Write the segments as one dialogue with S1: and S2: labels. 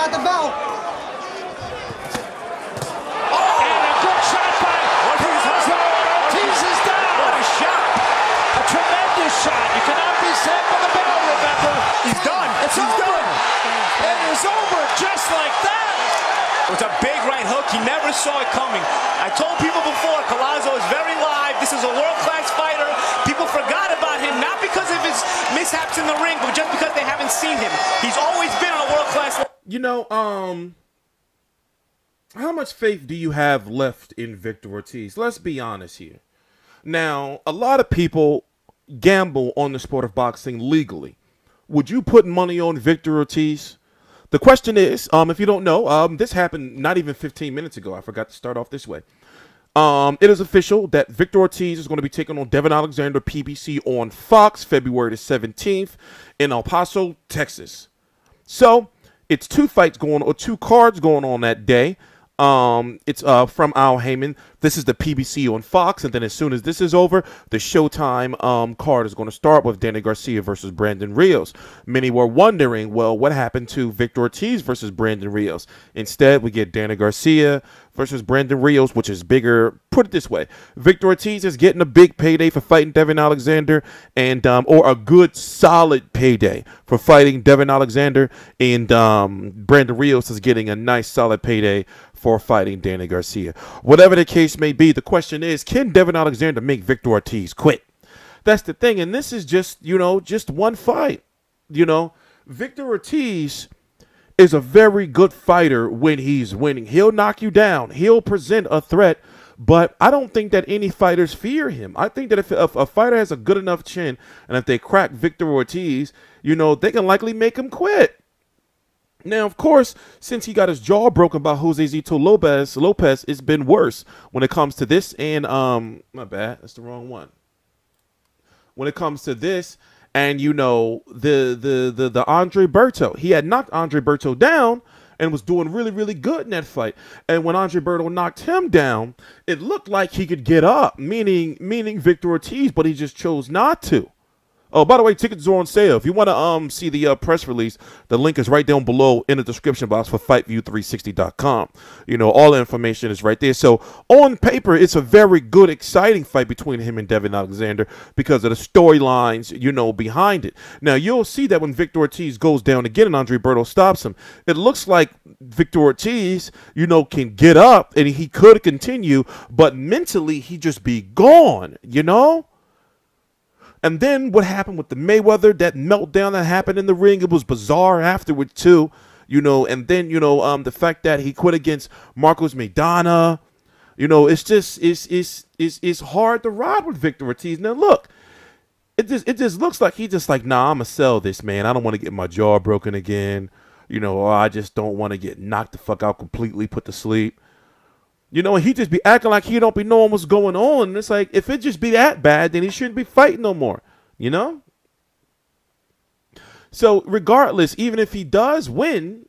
S1: got the belt.
S2: And a good shot by Ortiz. Ortiz is down. What a shot. A tremendous shot. You cannot be set for the bell, remember.
S3: He's done.
S2: It's over. It is over just like that.
S3: It was a big right hook. He never saw it coming. I told people before, Collazo is very live. This is a world-class fighter. People forgot about him, not because of his mishaps in the ring, but just because they haven't seen him. He's always been on a world-class level.
S4: You know, how much faith do you have left in Victor Ortiz? Let's be honest here. Now, a lot of people gamble on the sport of boxing legally. Would you put money on Victor Ortiz? The question is, if you don't know, this happened not even 15 minutes ago. I forgot to start off this way. It is official that Victor Ortiz is going to be taking on Devon Alexander PBC on Fox February the 17th in El Paso, Texas. So it's two cards going on that day. It's from Al Heyman. This is the PBC on Fox, and then as soon as this is over, the Showtime card is going to start with Danny Garcia versus Brandon Rios. Many were wondering, well, what happened to Victor Ortiz versus Brandon Rios? Instead, we get Danny Garcia versus Brandon Rios, which is bigger. Put it this way: Victor Ortiz is getting a big payday for fighting Devon Alexander, and or a good solid payday for fighting Devon Alexander, and Brandon Rios is getting a nice solid payday for fighting Danny Garcia. Whatever the case may be, the question is, can Devon Alexander make Victor Ortiz quit? That's the thing, and this is just one fight. Victor Ortiz is a very good fighter when he's winning. He'll knock you down. He'll present a threat, but I don't think that any fighters fear him. I think that if a fighter has a good enough chin, and if they crack Victor Ortiz, they can likely make him quit. Now, of course, since he got his jaw broken by Jose Zito Lopez, it's been worse when it comes to this. And my bad, that's the wrong one. When it comes to this, and the Andre Berto, he had knocked Andre Berto down and was doing really, really good in that fight. And when Andre Berto knocked him down, it looked like he could get up, meaning Victor Ortiz, but he just chose not to. Oh, by the way, tickets are on sale. If you want to see the press release, the link is right down below in the description box for FightView360.com. All the information is right there. So on paper, it's a very good, exciting fight between him and Devon Alexander because of the storylines, behind it. Now, you'll see that when Victor Ortiz goes down again and Andre Berto stops him, it looks like Victor Ortiz, can get up and he could continue, but mentally, he just be gone, And then what happened with the Mayweather, that meltdown that happened in the ring, it was bizarre afterward too, and then, the fact that he quit against Marcos Maidana, it's just, it's hard to ride with Victor Ortiz. Now look, it just looks like he's just like, nah, I'm going to sell this, man. I don't want to get my jaw broken again, or I just don't want to get knocked the fuck out completely, put to sleep. And he just be acting like he don't be knowing what's going on. And it's like, if it just be that bad, then he shouldn't be fighting no more, So regardless, even if he does win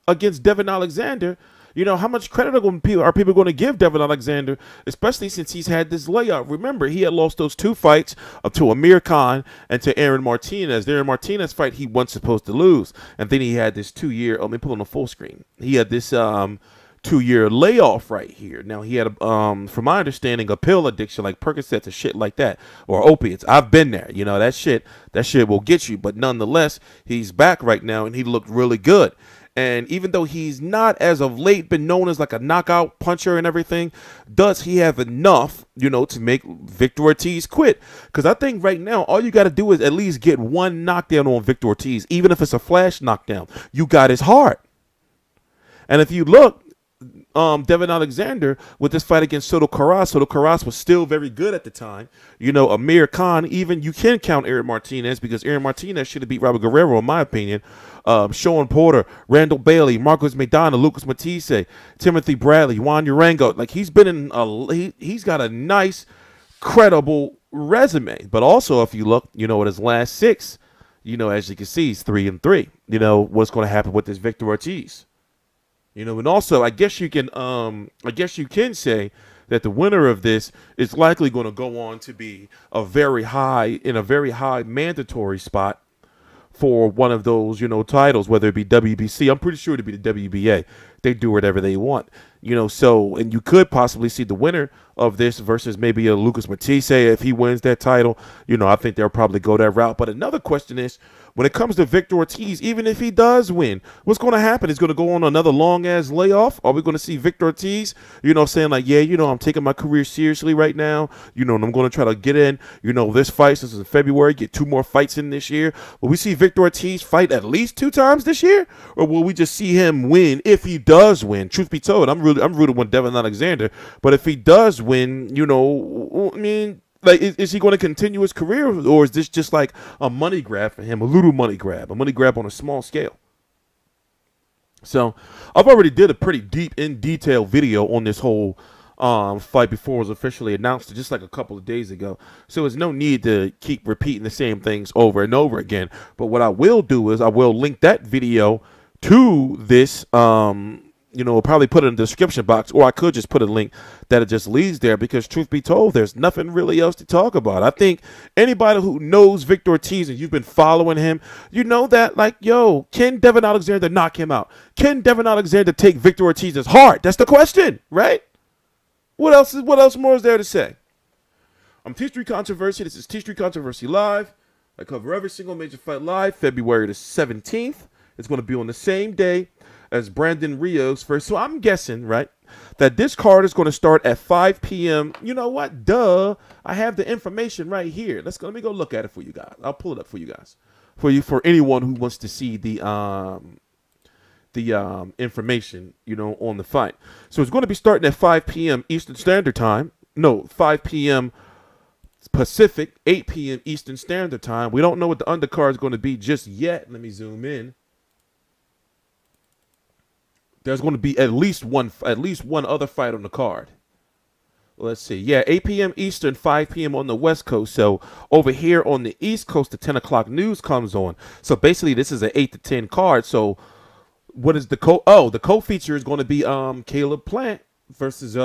S4: against Devon Alexander, how much credit are people going to give Devon Alexander, especially since he's had this layoff? Remember, he had lost those two fights to Amir Khan and to Aaron Martinez. The Aaron Martinez fight he wasn't supposed to lose. And then he had this 2-year, let me put on the full screen. He had this 2-year layoff right here. Now, he had, from my understanding, a pill addiction like Percocets and shit like that, or opiates. I've been there. That shit will get you. But nonetheless, he's back right now, and he looked really good. And even though he's not, as of late, been known as like a knockout puncher and everything, does he have enough, to make Victor Ortiz quit? Because I think right now, all you got to do is at least get one knockdown on Victor Ortiz, even if it's a flash knockdown. You got his heart. And if you look, Devon Alexander with this fight against Soto Carras was still very good at the time. Amir Khan, even you can count Aaron Martinez because Aaron Martinez should have beat Robert Guerrero, in my opinion. Sean Porter, Randall Bailey, Marcos Maidana, Lucas Matisse, Timothy Bradley, Juan Urango. Like he's been he's got a nice, credible resume. But also, if you look, at his last 6, as you can see, he's 3-3. What's going to happen with this Victor Ortiz? And also, I guess you can say that the winner of this is likely going to go on to be in a very high mandatory spot for one of those, titles, whether it be WBC. I'm pretty sure it'd be the WBA. They do whatever they want, So, and you could possibly see the winner of this versus maybe a Lucas Matisse if he wins that title. I think they'll probably go that route. But another question is, when it comes to Victor Ortiz, even if he does win, what's going to happen? He's going to go on another long-ass layoff? Are we going to see Victor Ortiz, saying like, yeah, I'm taking my career seriously right now, and I'm going to try to get in, this fight since it's in February, get 2 more fights in this year. Will we see Victor Ortiz fight at least 2 times this year? Or will we just see him win if he does win? Truth be told, I'm rooting with Devon Alexander, but if he does win, like, is he going to continue his career, or is this just like a money grab for him, a little money grab on a small scale? So I've already did a pretty in detail video on this whole fight before it was officially announced, just like a couple of days ago. So there's no need to keep repeating the same things over and over again. But what I will do is I will link that video to this probably put it in the description box, or I could just put a link that it just leads there, because truth be told, there's nothing really else to talk about. I think anybody who knows Victor Ortiz and you've been following him, that, like, yo, can Devon Alexander knock him out? Can Devon Alexander take Victor Ortiz's heart? That's the question, right? What else more is there to say? I'm TstreeT Controversy. This is TstreeT Controversy Live. I cover every single major fight live, February the 17th. It's going to be on the same day as Brandon Rios first. So I'm guessing, right, that this card is going to start at 5 p.m. You know what? Duh. I have the information right here. Let me go look at it for you guys. I'll pull it up for you guys. For anyone who wants to see the information, on the fight. So it's going to be starting at 5 p.m. Eastern Standard Time. No, 5 p.m. Pacific, 8 p.m. Eastern Standard Time. We don't know what the undercard is going to be just yet. Let me zoom in. There's going to be at least one other fight on the card. Let's see. Yeah, 8 p.m. Eastern, 5 p.m. on the West Coast. So over here on the East Coast, the 10 o'clock news comes on. So basically, this is an 8 to 10 card. So what is the the co-feature is going to be Caleb Plant versus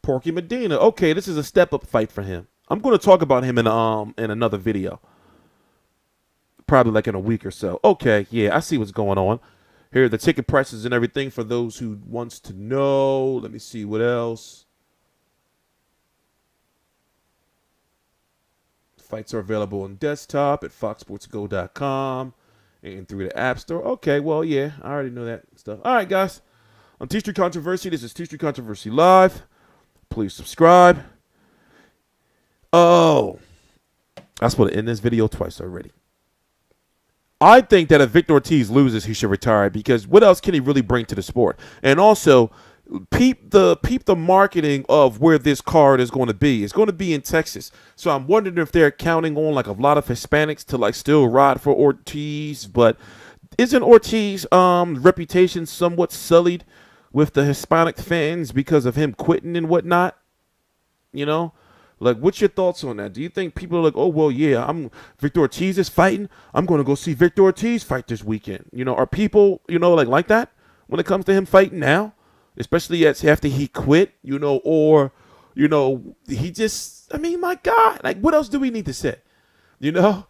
S4: Porky Medina. Okay, this is a step-up fight for him. I'm going to talk about him in another video. Probably like in a week or so. Okay, yeah, I see what's going on. Here are the ticket prices and everything for those who wants to know. Let me see what else. Fights are available on desktop at foxsportsgo.com and through the App Store. Okay, well, yeah, I already know that stuff. All right, guys. I'm TstreeT Controversy. This is TstreeT Controversy Live. Please subscribe. Oh, I was supposed to end this video twice already. I think that if Victor Ortiz loses, he should retire, because what else can he really bring to the sport? And also, peep the marketing of where this card is going to be. It's going to be in Texas. So I'm wondering if they're counting on like a lot of Hispanics to like still ride for Ortiz. But isn't Ortiz reputation somewhat sullied with the Hispanic fans because of him quitting and whatnot? Like, what's your thoughts on that? Do you think people are like, oh, well, yeah, Victor Ortiz is fighting. I'm going to go see Victor Ortiz fight this weekend. Are people, like that when it comes to him fighting now? Especially after he quit, or, he just, my God, like, what else do we need to say? Look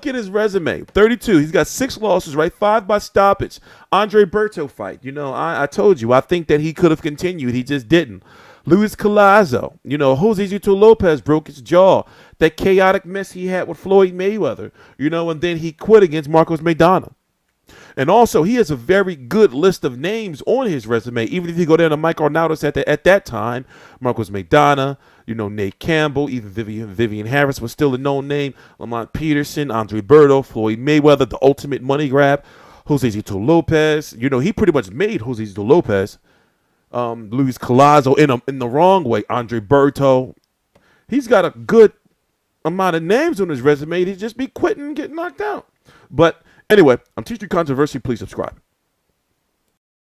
S4: at his resume. 32. He's got 6 losses, right? 5 by stoppage. Andre Berto fight. I told you, I think that he could have continued. He just didn't. Luis Collazo, Joselito Lopez broke his jaw. That chaotic mess he had with Floyd Mayweather, and then he quit against Marcos Maidana. And also, he has a very good list of names on his resume. Even if you go down to Mike Arnaudos at that time, Marcos Maidana, Nate Campbell, even Vivian Harris was still a known name. Lamont Peterson, Andre Berto, Floyd Mayweather, the ultimate money grab. Joselito Lopez, he pretty much made Joselito Lopez. Luis Collazo in the wrong way. Andre Berto. He's got a good amount of names on his resume. He'd just be quitting and getting knocked out. But anyway, I'm TstreeT Controversy. Please subscribe.